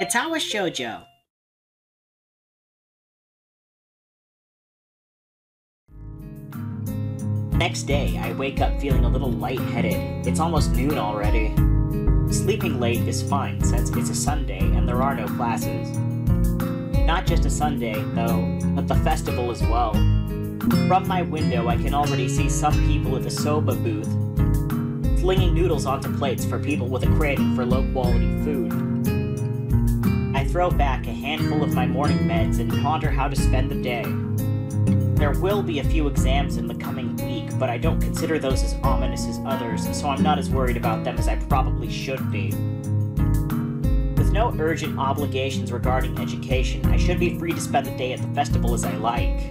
Katawa Shoujo. Next day, I wake up feeling a little lightheaded. It's almost noon already. Sleeping late is fine since it's a Sunday and there are no classes. Not just a Sunday, though, but the festival as well. From my window, I can already see some people at the soba booth flinging noodles onto plates for people with a craving for low-quality food. I throw back a handful of my morning meds and ponder how to spend the day. There will be a few exams in the coming week, but I don't consider those as ominous as others, so I'm not as worried about them as I probably should be. With no urgent obligations regarding education, I should be free to spend the day at the festival as I like.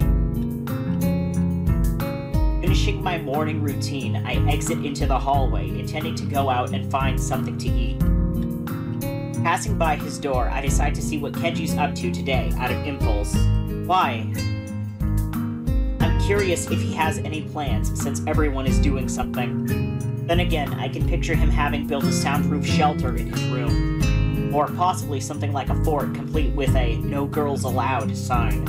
Finishing my morning routine, I exit into the hallway, intending to go out and find something to eat. Passing by his door, I decide to see what Kenji's up to today, out of impulse. Why? I'm curious if he has any plans, since everyone is doing something. Then again, I can picture him having built a soundproof shelter in his room. Or possibly something like a fort, complete with a "No Girls Allowed" sign.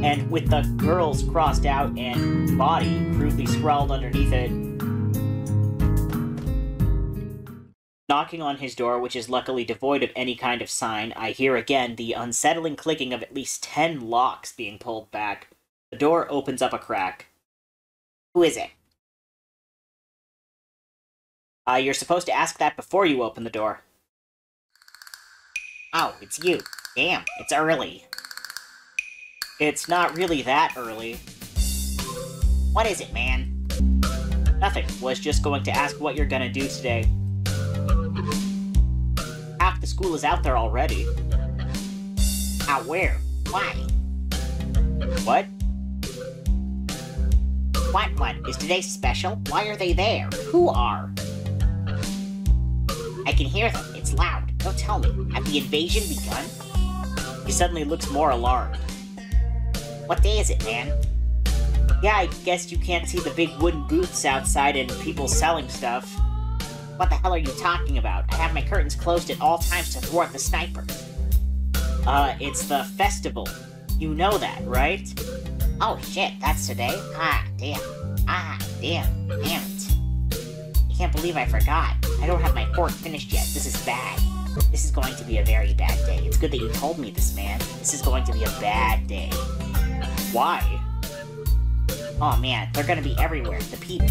And with the "girls" crossed out and "body" crudely scrawled underneath it. Knocking on his door, which is luckily devoid of any kind of sign, I hear again the unsettling clicking of at least 10 locks being pulled back. The door opens up a crack. Who is it? You're supposed to ask that before you open the door. Oh, it's you. Damn, it's early. It's not really that early. What is it, man? Nothing. Was just going to ask what you're gonna do today. Half the school is out there already. Out where? Why? What? What? Is today special? Why are they there? Who are? I can hear them. It's loud. Don't tell me. Have the invasion begun? He suddenly looks more alarmed. What day is it, man? Yeah, I guess you can't see the big wooden booths outside and people selling stuff. What the hell are you talking about? I have my curtains closed at all times to thwart the sniper. It's the festival. You know that, right? Oh shit, that's today? Damn. Damn it. I can't believe I forgot. I don't have my fort finished yet. This is bad. This is going to be a very bad day. It's good that you told me this, man. This is going to be a bad day. Why? Oh man, they're gonna be everywhere. The people.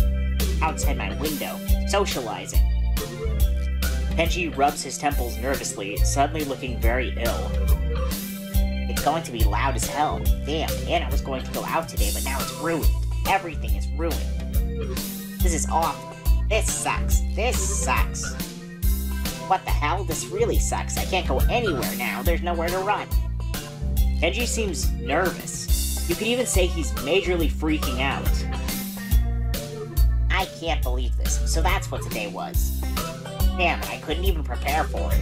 Outside my window. Socializing. Kenji rubs his temples nervously, suddenly looking very ill. It's going to be loud as hell. Damn, and I was going to go out today, but now it's ruined. Everything is ruined. This is awful. This sucks. This sucks. What the hell? This really sucks. I can't go anywhere now. There's nowhere to run. Kenji seems nervous. You could even say he's majorly freaking out. I can't believe this. So that's what today was. Damn it, I couldn't even prepare for it.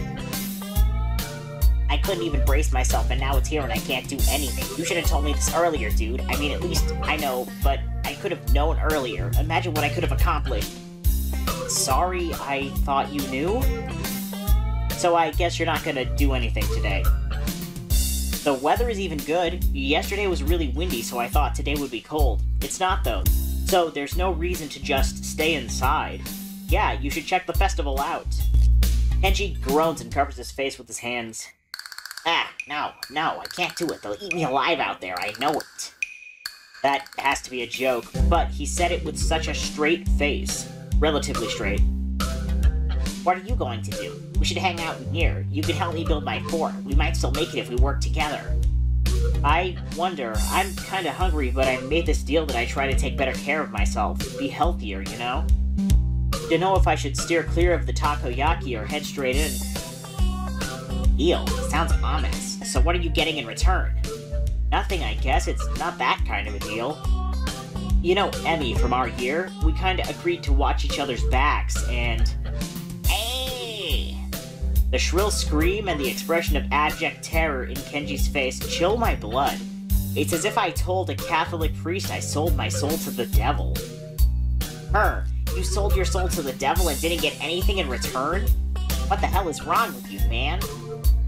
I couldn't even brace myself, and now it's here and I can't do anything. You should have told me this earlier, dude. I mean, at least I know, but I could have known earlier. Imagine what I could have accomplished. Sorry, I thought you knew? So I guess you're not gonna do anything today. The weather is even good. Yesterday was really windy, so I thought today would be cold. It's not, though. So there's no reason to just stay inside. Yeah, you should check the festival out. Kenji groans and covers his face with his hands. No, I can't do it. They'll eat me alive out there, I know it. That has to be a joke, but he said it with such a straight face. Relatively straight. What are you going to do? We should hang out in here. You can help me build my fort. We might still make it if we work together. I wonder. I'm kinda hungry, but I made this deal that I try to take better care of myself. Be healthier, you know? To know if I should steer clear of the takoyaki or head straight in. Deal. Sounds ominous. So what are you getting in return? Nothing, I guess. It's not that kind of a deal. You know Emmy from our year? We kinda agreed to watch each other's backs, and... Hey! The shrill scream and the expression of abject terror in Kenji's face chill my blood. It's as if I told a Catholic priest I sold my soul to the devil. You sold your soul to the devil and didn't get anything in return? What the hell is wrong with you, man?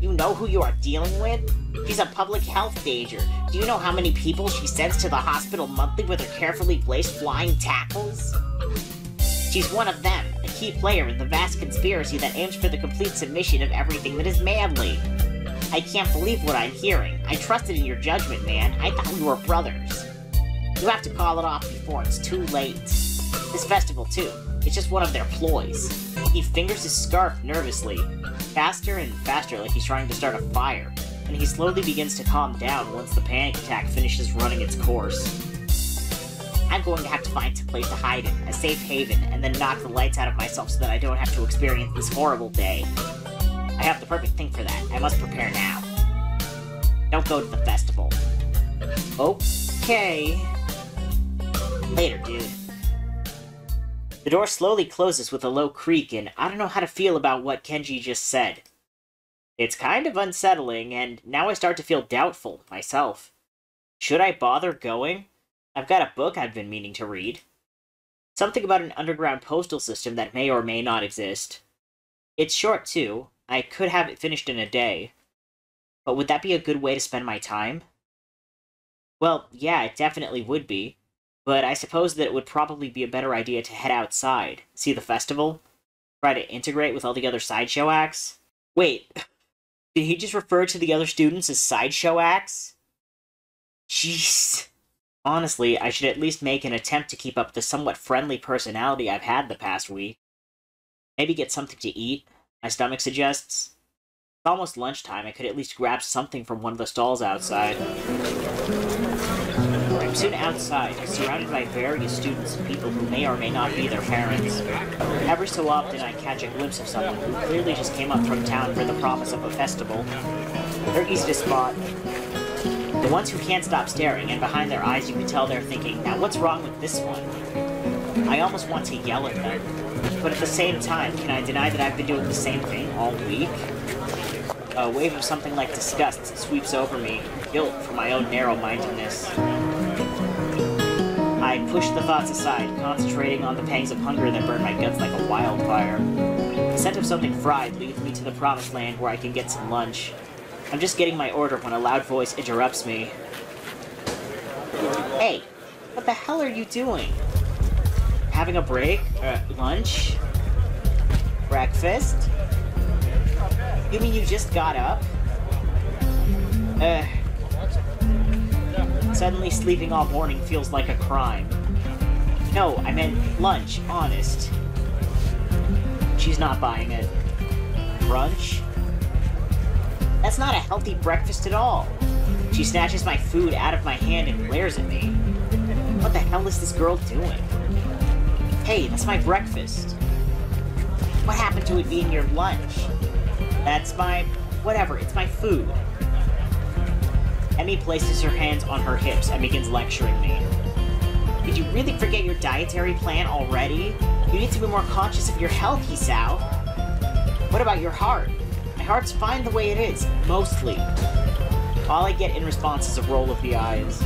You know who you are dealing with? She's a public health danger. Do you know how many people she sends to the hospital monthly with her carefully placed flying tackles? She's one of them, a key player in the vast conspiracy that aims for the complete submission of everything that is manly. I can't believe what I'm hearing. I trusted in your judgment, man. I thought we were brothers. You have to call it off before it's too late. This festival, too. It's just one of their ploys. He fingers his scarf nervously, faster and faster like he's trying to start a fire, and he slowly begins to calm down once the panic attack finishes running its course. I'm going to have to find a place to hide in, a safe haven, and then knock the lights out of myself so that I don't have to experience this horrible day. I have the perfect thing for that. I must prepare now. Don't go to the festival. Okay. Later, dude. The door slowly closes with a low creak, and I don't know how to feel about what Kenji just said. It's kind of unsettling, and now I start to feel doubtful, myself. Should I bother going? I've got a book I've been meaning to read. Something about an underground postal system that may or may not exist. It's short, too. I could have it finished in a day. But would that be a good way to spend my time? Well, yeah, it definitely would be. But I suppose that it would probably be a better idea to head outside, see the festival, try to integrate with all the other sideshow acts. Wait, did he just refer to the other students as sideshow acts? Jeez. Honestly, I should at least make an attempt to keep up the somewhat friendly personality I've had the past week. Maybe get something to eat, my stomach suggests. It's almost lunchtime, I could at least grab something from one of the stalls outside. I'm soon outside, surrounded by various students and people who may or may not be their parents. Every so often I catch a glimpse of someone who clearly just came up from town for the promise of a festival. They're easy to spot. The ones who can't stop staring, and behind their eyes you can tell they're thinking, now what's wrong with this one? I almost want to yell at them, but at the same time, can I deny that I've been doing the same thing all week? A wave of something like disgust sweeps over me, guilt for my own narrow-mindedness. I push the thoughts aside, concentrating on the pangs of hunger that burn my guts like a wildfire. The scent of something fried leads me to the promised land where I can get some lunch. I'm just getting my order when a loud voice interrupts me. Hey, what the hell are you doing? Having a break? Lunch? Breakfast? You mean you just got up? Suddenly sleeping all morning feels like a crime. No, I meant lunch, honest. She's not buying it. Brunch? That's not a healthy breakfast at all. She snatches my food out of my hand and glares at me. What the hell is this girl doing? Hey, that's my breakfast. What happened to it being your lunch? That's my... whatever, it's my food. Emmy places her hands on her hips and begins lecturing me. Did you really forget your dietary plan already? You need to be more conscious of your health, Hisao. What about your heart? My heart's fine the way it is, mostly. All I get in response is a roll of the eyes.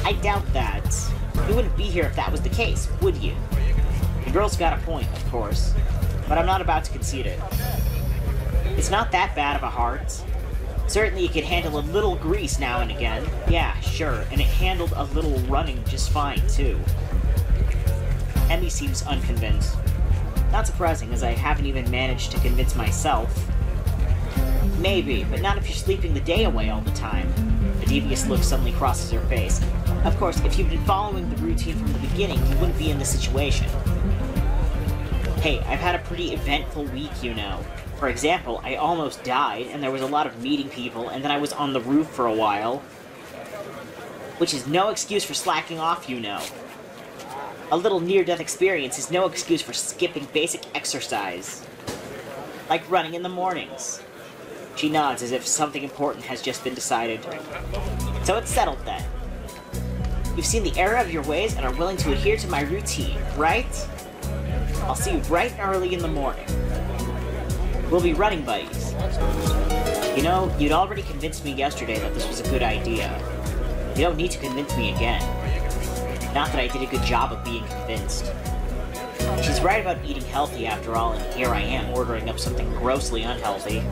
I doubt that. You wouldn't be here if that was the case, would you? The girl's got a point, of course, but I'm not about to concede it. It's not that bad of a heart. Certainly it could handle a little grease now and again. Yeah, sure, and it handled a little running just fine, too. Emmy seems unconvinced. Not surprising, as I haven't even managed to convince myself. Maybe, but not if you're sleeping the day away all the time. A devious look suddenly crosses her face. Of course, if you'd been following the routine from the beginning, you wouldn't be in this situation. Hey, I've had a pretty eventful week, you know. For example, I almost died, and there was a lot of meeting people, and then I was on the roof for a while. Which is no excuse for slacking off, you know. A little near-death experience is no excuse for skipping basic exercise. Like running in the mornings. She nods as if something important has just been decided. So it's settled then. You've seen the error of your ways and are willing to adhere to my routine, right? I'll see you bright and early in the morning. We'll be running buddies. You know, you'd already convinced me yesterday that this was a good idea. You don't need to convince me again. Not that I did a good job of being convinced. She's right about eating healthy after all, and here I am ordering up something grossly unhealthy,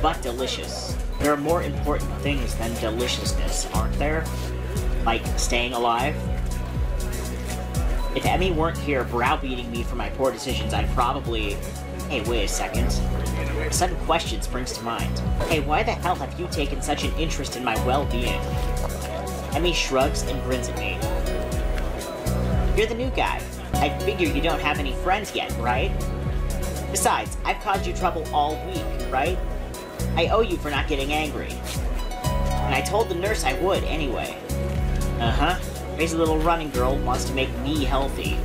but delicious. There are more important things than deliciousness, aren't there? Like staying alive? If Emmy weren't here browbeating me for my poor decisions, I'd probably... Hey, wait a second. A sudden question springs to mind. Hey, why the hell have you taken such an interest in my well-being? Emmy shrugs and grins at me. You're the new guy. I figure you don't have any friends yet, right? Besides, I've caused you trouble all week, right? I owe you for not getting angry. And I told the nurse I would, anyway. Uh-huh. Crazy little running girl wants to make me healthy.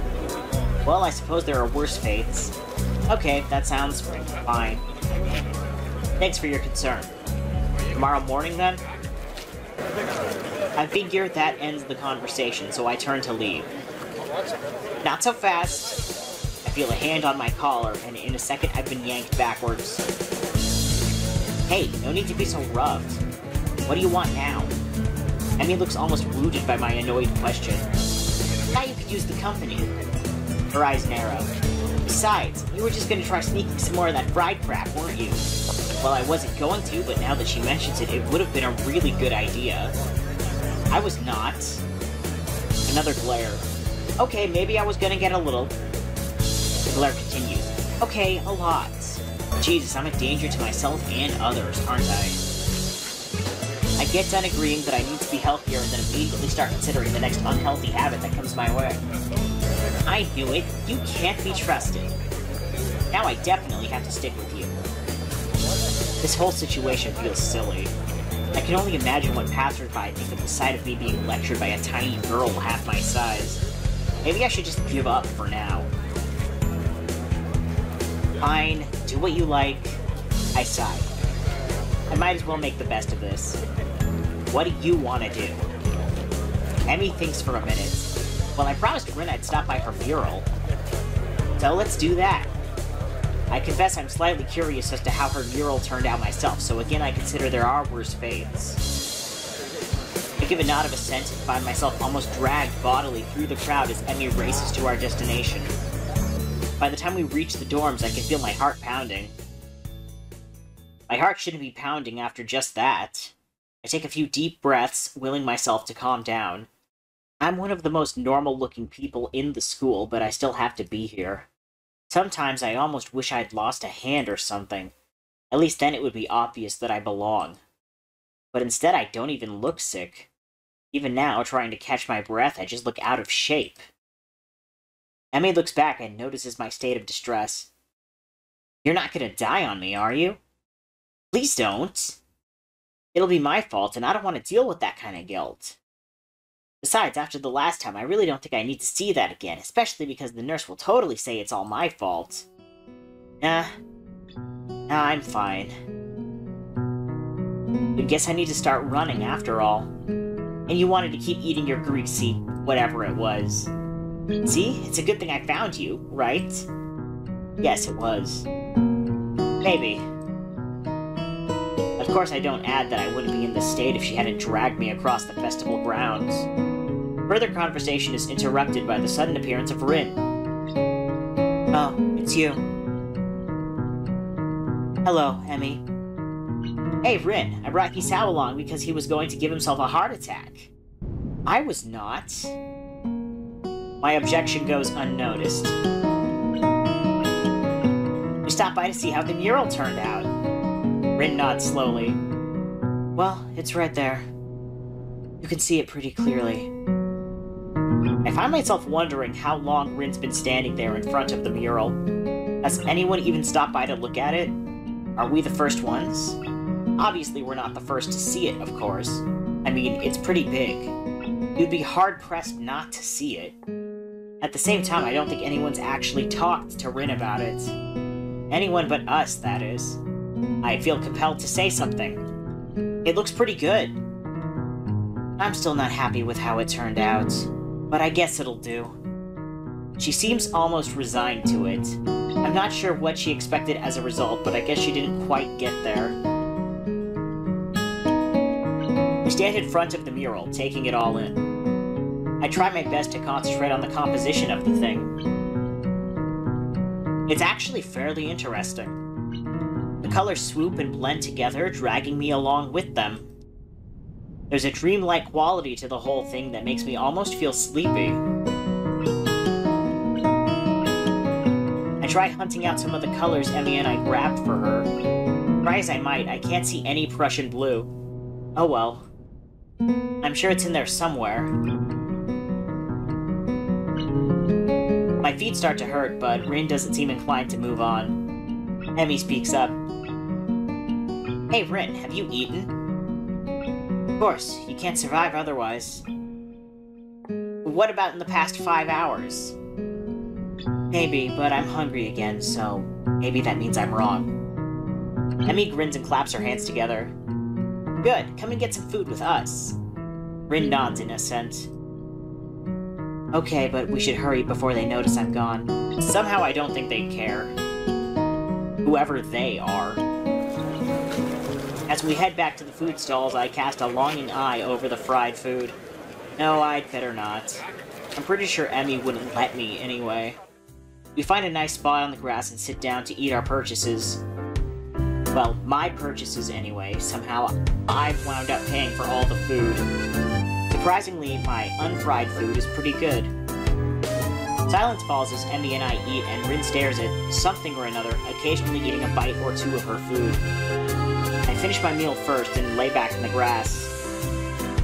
Well, I suppose there are worse fates. Okay, that sounds fine. Thanks for your concern. Tomorrow morning, then? I figure that ends the conversation, so I turn to leave. Not so fast. I feel a hand on my collar, and in a second I've been yanked backwards. Hey, no need to be so rough. What do you want now? Emmy looks almost wounded by my annoyed question. Thought you could use the company. Her eyes narrow. Besides, you were just gonna try sneaking some more of that fried crap, weren't you? Well, I wasn't going to, but now that she mentions it, it would have been a really good idea. I was not. Another glare. Okay, maybe I was gonna get a little. The glare continues. Okay, a lot. Jesus, I'm a danger to myself and others, aren't I? I get done agreeing that I need to be healthier and then immediately start considering the next unhealthy habit that comes my way. I knew it. You can't be trusted. Now I definitely have to stick with you. This whole situation feels silly. I can only imagine what passersby think of the sight of me being lectured by a tiny girl half my size. Maybe I should just give up for now. Fine, do what you like. I sigh. I might as well make the best of this. What do you want to do? Emmy thinks for a minute. Well, I promised Rin I'd stop by her mural. So let's do that. I confess I'm slightly curious as to how her mural turned out myself, so again I consider there are worse fates. I give a nod of assent and find myself almost dragged bodily through the crowd as Emmy races to our destination. By the time we reach the dorms, I can feel my heart pounding. My heart shouldn't be pounding after just that. I take a few deep breaths, willing myself to calm down. I'm one of the most normal-looking people in the school, but I still have to be here. Sometimes I almost wish I'd lost a hand or something. At least then it would be obvious that I belong. But instead I don't even look sick. Even now, trying to catch my breath, I just look out of shape. Emmy looks back and notices my state of distress. You're not gonna die on me, are you? Please don't. It'll be my fault, and I don't want to deal with that kind of guilt. Besides, after the last time, I really don't think I need to see that again, especially because the nurse will totally say it's all my fault. Nah, I'm fine. I guess I need to start running after all. And you wanted to keep eating your greasy whatever it was. See? It's a good thing I found you, right? Yes, it was. Maybe. Of course, I don't add that I wouldn't be in this state if she hadn't dragged me across the festival grounds. Further conversation is interrupted by the sudden appearance of Rin. Oh, it's you. Hello, Emmy. Hey, Rin, I brought Hisao along because he was going to give himself a heart attack. I was not. My objection goes unnoticed. We stopped by to see how the mural turned out. Rin nods slowly. Well, it's right there. You can see it pretty clearly. I find myself wondering how long Rin's been standing there in front of the mural. Has anyone even stopped by to look at it? Are we the first ones? Obviously we're not the first to see it, of course. I mean, it's pretty big. You'd be hard-pressed not to see it. At the same time, I don't think anyone's actually talked to Rin about it. Anyone but us, that is. I feel compelled to say something. It looks pretty good. I'm still not happy with how it turned out, but I guess it'll do. She seems almost resigned to it. I'm not sure what she expected as a result, but I guess she didn't quite get there. I stand in front of the mural, taking it all in. I try my best to concentrate on the composition of the thing. It's actually fairly interesting. The colors swoop and blend together, dragging me along with them. There's a dreamlike quality to the whole thing that makes me almost feel sleepy. I try hunting out some of the colors Emmy and I grabbed for her. Try as I might, I can't see any Prussian blue. Oh well. I'm sure it's in there somewhere. My feet start to hurt, but Rin doesn't seem inclined to move on. Emmy speaks up. Hey Rin, have you eaten? Of course, you can't survive otherwise. What about in the past 5 hours? Maybe, but I'm hungry again, so maybe that means I'm wrong. Emmy grins and claps her hands together. Good, come and get some food with us. Rin nods in assent. Okay, but we should hurry before they notice I'm gone. Somehow I don't think they care. Whoever they are. As we head back to the food stalls, I cast a longing eye over the fried food. No, I'd better not. I'm pretty sure Emmy wouldn't let me anyway. We find a nice spot on the grass and sit down to eat our purchases. Well, my purchases anyway. Somehow, I've wound up paying for all the food. Surprisingly, my unfried food is pretty good. Silence falls as Emmy and I eat, and Rin stares at something or another, occasionally eating a bite or two of her food. I finish my meal first and lay back in the grass.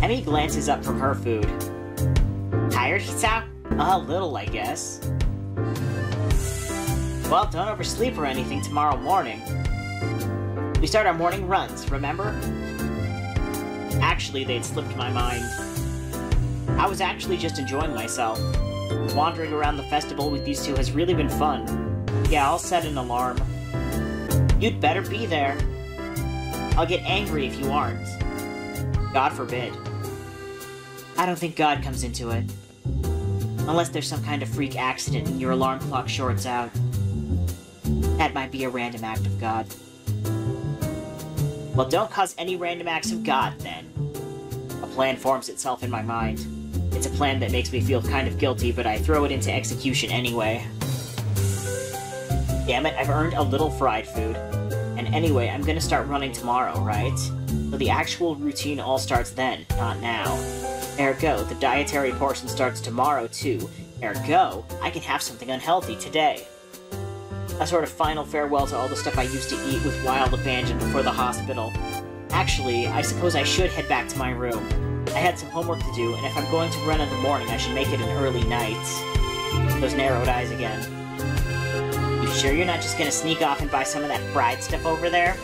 Emmy glances up from her food. Tired, Hisao? A little, I guess. Well, don't oversleep or anything tomorrow morning. We start our morning runs, remember? Actually, they'd slipped my mind. I was actually just enjoying myself. Wandering around the festival with these two has really been fun. Yeah, I'll set an alarm. You'd better be there. I'll get angry if you aren't. God forbid. I don't think God comes into it. Unless there's some kind of freak accident and your alarm clock shorts out. That might be a random act of God. Well, don't cause any random acts of God, then. A plan forms itself in my mind. It's a plan that makes me feel kind of guilty, but I throw it into execution anyway. Damn it, I've earned a little fried food. And anyway, I'm gonna start running tomorrow, right? So the actual routine all starts then, not now. Ergo, the dietary portion starts tomorrow, too. Ergo, I can have something unhealthy today. A sort of final farewell to all the stuff I used to eat with wild abandon before the hospital. Actually, I suppose I should head back to my room. I had some homework to do, and if I'm going to run in the morning, I should make it an early night. Those narrowed eyes again. You sure you're not just gonna sneak off and buy some of that fried stuff over there?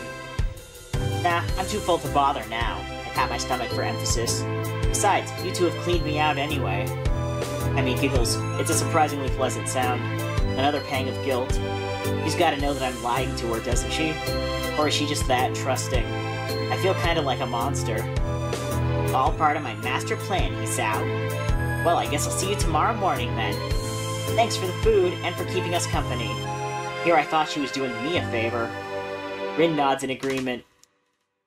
Nah, I'm too full to bother now. I pat my stomach for emphasis. Besides, you two have cleaned me out anyway. Emmy giggles. It's a surprisingly pleasant sound. Another pang of guilt. She's gotta know that I'm lying to her, doesn't she? Or is she just that trusting? I feel kinda like a monster. All part of my master plan, Hisao. Well, I guess I'll see you tomorrow morning, then. Thanks for the food, and for keeping us company. Here I thought she was doing me a favor. Rin nods in agreement.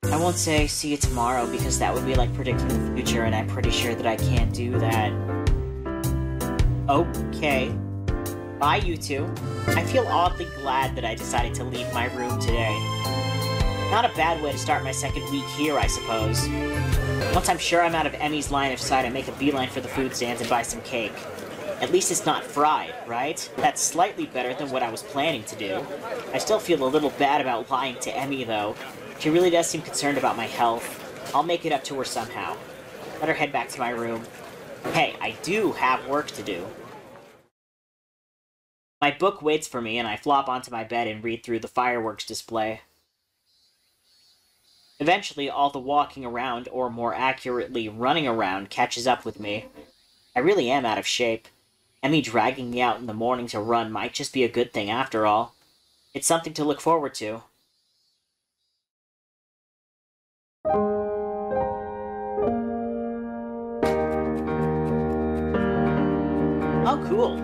I won't say see you tomorrow, because that would be like predicting the future, and I'm pretty sure that I can't do that. Okay. Bye, you two. I feel oddly glad that I decided to leave my room today. Not a bad way to start my second week here, I suppose. Once I'm sure I'm out of Emmy's line of sight, I make a beeline for the food stands and buy some cake. At least it's not fried, right? That's slightly better than what I was planning to do. I still feel a little bad about lying to Emmy, though. She really does seem concerned about my health. I'll make it up to her somehow. Let her head back to my room. Hey, I do have work to do. My book waits for me, and I flop onto my bed and read through the fireworks display. Eventually, all the walking around, or more accurately, running around, catches up with me. I really am out of shape. Emmy dragging me out in the morning to run might just be a good thing after all. It's something to look forward to. Oh, cool.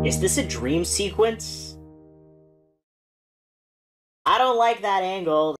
Is this a dream sequence? I don't like that angle.